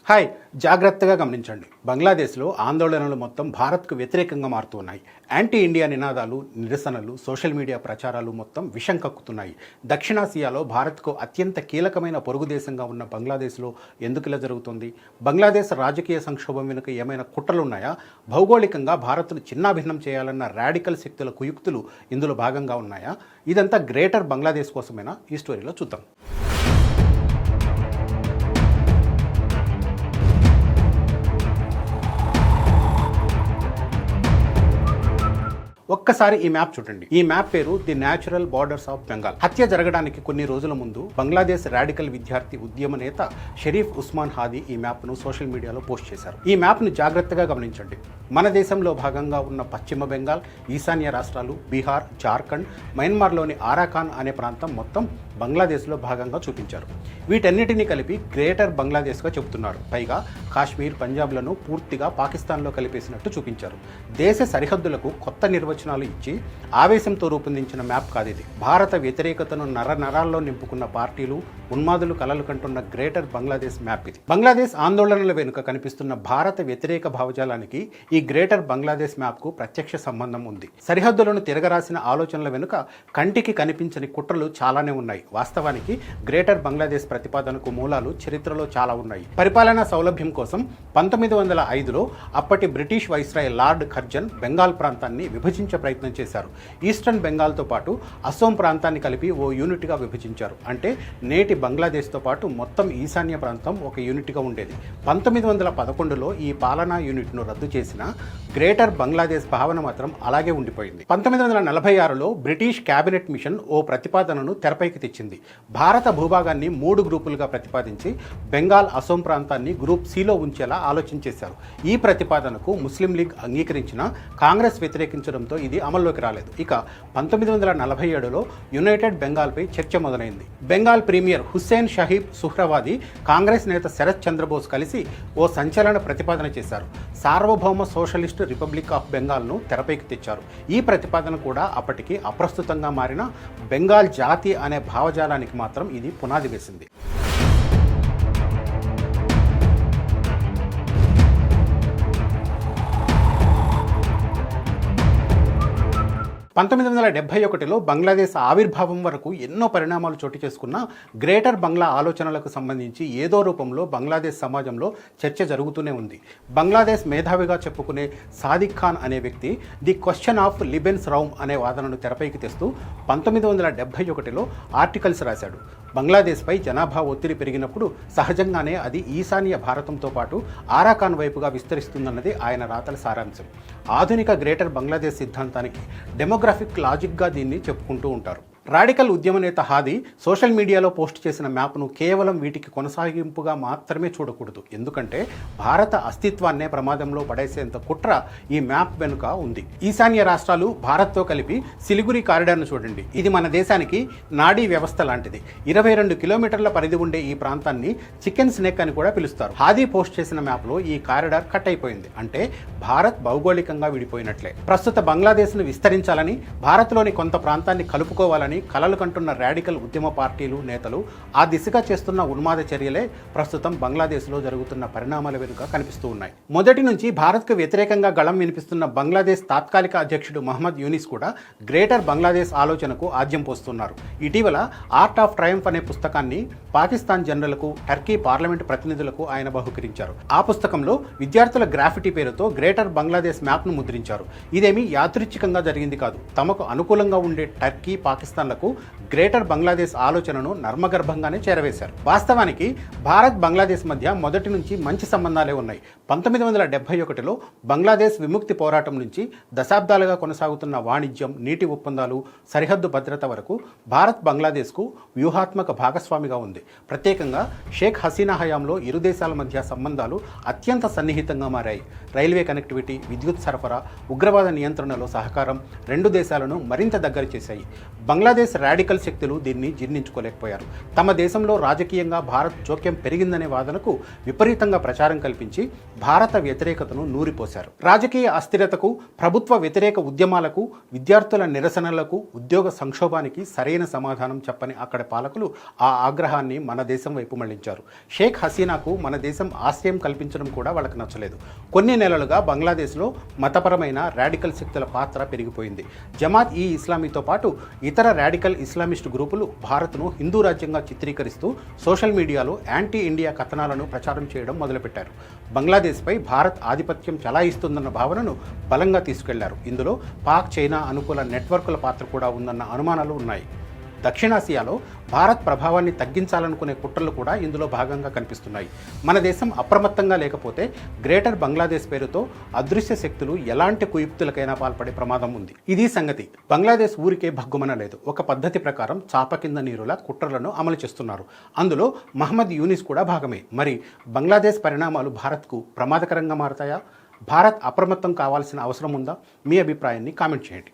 Hi, జాగ్రత్తగా గమనించండి. బంగ్లాదేశ్లో ఆందోళనలు మొత్తం భారత్కు వ్యతిరేకంగా మారుతున్నాయి. యాంటీ ఇండియా నినాదాలు, నిరసనలు, సోషల్ మీడియా ప్రచారాలు మొత్తం విషం కక్కుతున్నాయి. దక్షిణాసియాలో భారత్కు అత్యంత కీలకమైన పొరుగు దేశంగా ఉన్న బంగ్లాదేశ్లో ఎందుకు ఇలా జరుగుతుంది? బంగ్లాదేశ్ రాజకీయ సంక్షోభం వెనుక ఏమైనా కుట్రలున్నాయా? భౌగోళికంగా భారత్ను చిన్నాభిన్నం చేయాలన్న రాడికల్ శక్తుల కుయుక్తులు ఇందులో భాగంగా ఉన్నాయా? ఇదంతా గ్రేటర్ బంగ్లాదేశ్ కోసమేనా? ఈ స్టోరీలో చూద్దాం. ఒక్కసారి ఈ మ్యాప్ చూడండి. ఈ మ్యాప్ పేరు the natural borders of Bengal. హత్య జరగడానికి కొన్ని రోజుల ముందు బంగ్లాదేశ్ రాడికల్ విద్యార్థి ఉద్యమ నేత షరీఫ్ ఉస్మాన్ హాదీ ఈ మ్యాప్ను సోషల్ మీడియాలో పోస్ట్ చేశారు. ఈ మ్యాప్ను జాగ్రత్తగా గమనించండి. మన దేశంలో భాగంగా ఉన్న పశ్చిమ బెంగాల్, ఈశాన్య రాష్ట్రాలు, బీహార్, జార్ఖండ్, మయన్మార్లోని ఆరాకాన్ అనే ప్రాంతం మొత్తం బంగ్లాదేశ్లో భాగంగా చూపించారు. వీటన్నిటినీ కలిపి గ్రేటర్ బంగ్లాదేశ్గా చెబుతున్నారు. పైగా కాశ్మీర్, పంజాబ్లను పూర్తిగా పాకిస్తాన్లో కలిపేసినట్టు చూపించారు. దేశ సరిహద్దులకు కొత్త నిర్వచనాలు ఇచ్చి ఆవేశంతో రూపొందించిన మ్యాప్ కాదు ఇది. భారత వ్యతిరేకతను నరాల్లో నింపుకున్న పార్టీలు, ఉన్మాదులు కలలు కంటున్న గ్రేటర్ బంగ్లాదేశ్ మ్యాప్ ఇది. బంగ్లాదేశ్ ఆందోళనల వెనుక కనిపిస్తున్న భారత వ్యతిరేక భావజాలానికి ఈ గ్రేటర్ బంగ్లాదేశ్ మ్యాప్కు ప్రత్యక్ష సంబంధం ఉంది. సరిహద్దులను తిరగరాసిన ఆలోచనల వెనుక కంటికి కనిపించని కుట్రలు చాలానే ఉన్నాయి. వాస్తవానికి గ్రేటర్ బంగ్లాదేశ్ ప్రతిపాదనకు మూలాలు చరిత్రలో చాలా ఉన్నాయి. పరిపాలనా సౌలభ్యం కోసం 1905లో అప్పటి British viceroy lord Curzon Bengal ప్రాంతాన్ని విభజించే ప్రయత్నం చేశారు. ఈస్టర్న్ బెంగాల్తో పాటు అస్సోం ప్రాంతాన్ని కలిపి ఓ యూనిట్గా విభజించారు. అంటే నేటి బంగ్లాదేశ్తో పాటు మొత్తం ఈశాన్య ప్రాంతం ఒక యూనిట్గా ఉండేది. 1911లో ఈ పాలనా యూనిట్ను రద్దు చేసిన గ్రేటర్ బంగ్లాదేశ్ భావన మాత్రం అలాగే ఉండిపోయింది. 1946లో బ్రిటిష్ క్యాబినెట్ మిషన్ ఓ ప్రతిపాదనను తెరపైకి తెచ్చింది. భారత భూభాగాన్ని 3 గ్రూపులుగా ప్రతిపాదించి బెంగాల్, అసోం ప్రాంతాన్ని గ్రూప్ సిలో ఉంచేలా ఆలోచన చేశారు. ఈ ప్రతిపాదనకు ముస్లిం లీగ్ అంగీకరించిన కాంగ్రెస్ వ్యతిరేకించడంతో ఇది అమల్లోకి రాలేదు. ఇక 1947లో యునైటెడ్ బెంగాల్పై చర్చ మొదలైంది. బెంగాల్ ప్రీమియర్ హుస్సేన్ షహీబ్ సుహ్రవాది, కాంగ్రెస్ నేత శరత్ చంద్రబోస్ కలిసి ఓ సంచలన ప్రతిపాదన చేశారు. సార్వభౌమ సోషలిస్ట్ రిపబ్లిక్ ఆఫ్ బెంగాల్ను తెరపైకి తెచ్చారు. ఈ ప్రతిపాదన కూడా అప్పటికి అప్రస్తుతంగా మారిన బెంగాల్ జాతి అనే భావజాలానికి మాత్రం ఇది పునాది వేసింది. 1971లో బంగ్లాదేశ్ ఆవిర్భావం వరకు ఎన్నో పరిణామాలు చోటు చేసుకున్న గ్రేటర్ బంగ్లా ఆలోచనలకు సంబంధించి ఏదో రూపంలో బంగ్లాదేశ్ సమాజంలో చర్చ జరుగుతూనే ఉంది. బంగ్లాదేశ్ మేధావిగా చెప్పుకునే సాదిక్ ఖాన్ అనే వ్యక్తి ది క్వశ్చన్ ఆఫ్ లిబెన్స్ రౌమ్ అనే వాదనను తెరపైకి తెస్తూ 1971లో ఆర్టికల్స్ రాశాడు. బంగ్లాదేశ్పై జనాభా ఒత్తిడి పెరిగినప్పుడు సహజంగానే అది ఈశాన్య భారతంతో పాటు ఆరాకాన్ వైపుగా విస్తరిస్తుందన్నది ఆయన రాతల సారాంశం. ఆధునిక గ్రేటర్ బంగ్లాదేశ్ సిద్ధాంతానికి డెమోగ్రాఫిక్ లాజిక్గా దీన్ని చెప్పుకుంటూ ఉంటారు. రాడికల్ ఉద్యమ నేత హాదీ సోషల్ మీడియాలో పోస్ట్ చేసిన మ్యాప్ను కేవలం వీటికి కొనసాగింపుగా మాత్రమే చూడకూడదు. ఎందుకంటే భారత అస్తిత్వాన్నే ప్రమాదంలో పడేసేంత కుట్ర ఈ మ్యాప్ వెనుక ఉంది. ఈశాన్య రాష్ట్రాలు భారత్తో కలిపి సిలిగురి కారిడార్ను చూడండి. ఇది మన దేశానికి నాడీ వ్యవస్థ లాంటిది. 22 కిలోమీటర్ల పరిధి ఉండే ఈ ప్రాంతాన్ని చికెన్ స్నేక్ అని కూడా పిలుస్తారు. హాదీ పోస్ట్ చేసిన మ్యాప్లో ఈ కారిడార్ కట్ అయిపోయింది. అంటే భారత్ భౌగోళికంగా విడిపోయినట్లే. ప్రస్తుత బంగ్లాదేశ్ను విస్తరించాలని, భారత్లోని కొంత ప్రాంతాన్ని కలుపుకోవాలని కలలు కంటున్న రాడికల్ ఉద్యమ పార్టీలు, నేతలు ఆ దిశగా చేస్తున్న ఉన్మాద చర్యలే ప్రస్తుతం బంగ్లాదేశ్లో జరుగుతున్న పరిణామాల వెనుక కనిపిస్తూ ఉన్నాయి. మొదటి నుంచి భారత్కు వ్యతిరేకంగా గళం వినిపిస్తున్న బంగ్లాదేశ్ తాత్కాలిక అధ్యక్షుడు మహమ్మద్ యూనిస్ కూడా గ్రేటర్ బంగ్లాదేశ్ ఆలోచనకు ఆజ్యం పోస్తున్నారు. ఇటీవల ఆర్ట్ ఆఫ్ ట్రయంఫ్ అనే పుస్తకాన్ని పాకిస్తాన్ జనరల్కు, టర్కీ పార్లమెంట్ ప్రతినిధులకు ఆయన బహుకరించారు. ఆ పుస్తకంలో విద్యార్థుల గ్రాఫిటీ పేరుతో గ్రేటర్ బంగ్లాదేశ్ మ్యాప్ను ముద్రించారు. ఇదేమీ యాదృచ్ఛికంగా జరిగింది కాదు. తమకు అనుకూలంగా ఉండే టర్కీ, పాకిస్తాన్ గ్రేటర్ బంగ్లాదేశ్ ఆలోచనను నర్మగర్భంగానే చేరవేశారు. వాస్తవానికి భారత్, బంగ్లాదేశ్ మధ్య మొదటి నుంచి మంచి సంబంధాలే ఉన్నాయి. 1971లో బంగ్లాదేశ్ విముక్తి పోరాటం నుంచి దశాబ్దాలుగా కొనసాగుతున్న వాణిజ్యం, నీటి ఒప్పందాలు, సరిహద్దు భద్రత వరకు భారత్ బంగ్లాదేశ్కు వ్యూహాత్మక భాగస్వామిగా ఉంది. ప్రత్యేకంగా షేక్ హసీనా హయాంలో ఇరు దేశాల మధ్య సంబంధాలు అత్యంత సన్నిహితంగా మారాయి. రైల్వే కనెక్టివిటీ, విద్యుత్ సరఫరా, ఉగ్రవాద నియంత్రణలో సహకారం రెండు దేశాలను మరింత దగ్గర చేశాయి. బంగ్లాదేశ్ బంగ్లాదేశ్ రాడికల్ శక్తులు దీన్ని జీర్ణించుకోలేకపోయారు. తమ దేశంలో రాజకీయంగా భారత్ జోక్యం పెరిగిందనే వాదనకు విపరీతంగా ప్రచారం కల్పించి భారత వ్యతిరేకతను నూరిపోశారు. రాజకీయ అస్థిరతకు, ప్రభుత్వ వ్యతిరేక ఉద్యమాలకు, విద్యార్థుల నిరసనలకు, ఉద్యోగ సంక్షోభానికి సరైన సమాధానం చెప్పని అక్కడి పాలకులు ఆ ఆగ్రహాన్ని మన దేశం వైపు మళ్లించారు. షేక్ హసీనాకు మన దేశం ఆశ్రయం కల్పించడం కూడా వాళ్ళకి నచ్చలేదు. కొన్ని నెలలుగా బంగ్లాదేశ్లో మతపరమైన రాడికల్ శక్తుల పాత్ర పెరిగిపోయింది. జమాత్ ఈ ఇస్లామీతో పాటు ఇతర రాడికల్ ఇస్లామిస్ట్ గ్రూపులు భారత్ను హిందూ రాజ్యంగా చిత్రీకరిస్తూ సోషల్ మీడియాలో యాంటీ ఇండియా కథనాలను ప్రచారం చేయడం మొదలుపెట్టారు. బంగ్లాదేశ్పై భారత్ ఆధిపత్యం చలాయిస్తుందన్న భావనను బలంగా తీసుకెళ్లారు. ఇందులో పాక్, చైనా అనుకూల నెట్వర్కుల పాత్ర కూడా ఉందన్న అనుమానాలు ఉన్నాయి. దక్షిణాసియాలో భారత్ ప్రభావాన్ని తగ్గించాలనుకునే కుట్రలు కూడా ఇందులో భాగంగా కనిపిస్తున్నాయి. మన దేశం అప్రమత్తంగా లేకపోతే గ్రేటర్ బంగ్లాదేశ్ పేరుతో అదృశ్య శక్తులు ఎలాంటి కుయుక్తులకైనా పాల్పడే ప్రమాదం ఉంది. ఇది సంగతి. బంగ్లాదేశ్ ఊరికే భగ్గుమనలేదు. ఒక పద్ధతి ప్రకారం చాప కింద నీరులా కుట్రలను అమలు చేస్తున్నారు. అందులో మహమ్మద్ యూనిస్ కూడా భాగమే. మరి బంగ్లాదేశ్ పరిణామాలు భారత్కు ప్రమాదకరంగా మారతాయా? భారత్ అప్రమత్తం కావాల్సిన అవసరం ఉందా? మీ అభిప్రాయాన్ని కామెంట్ చేయండి.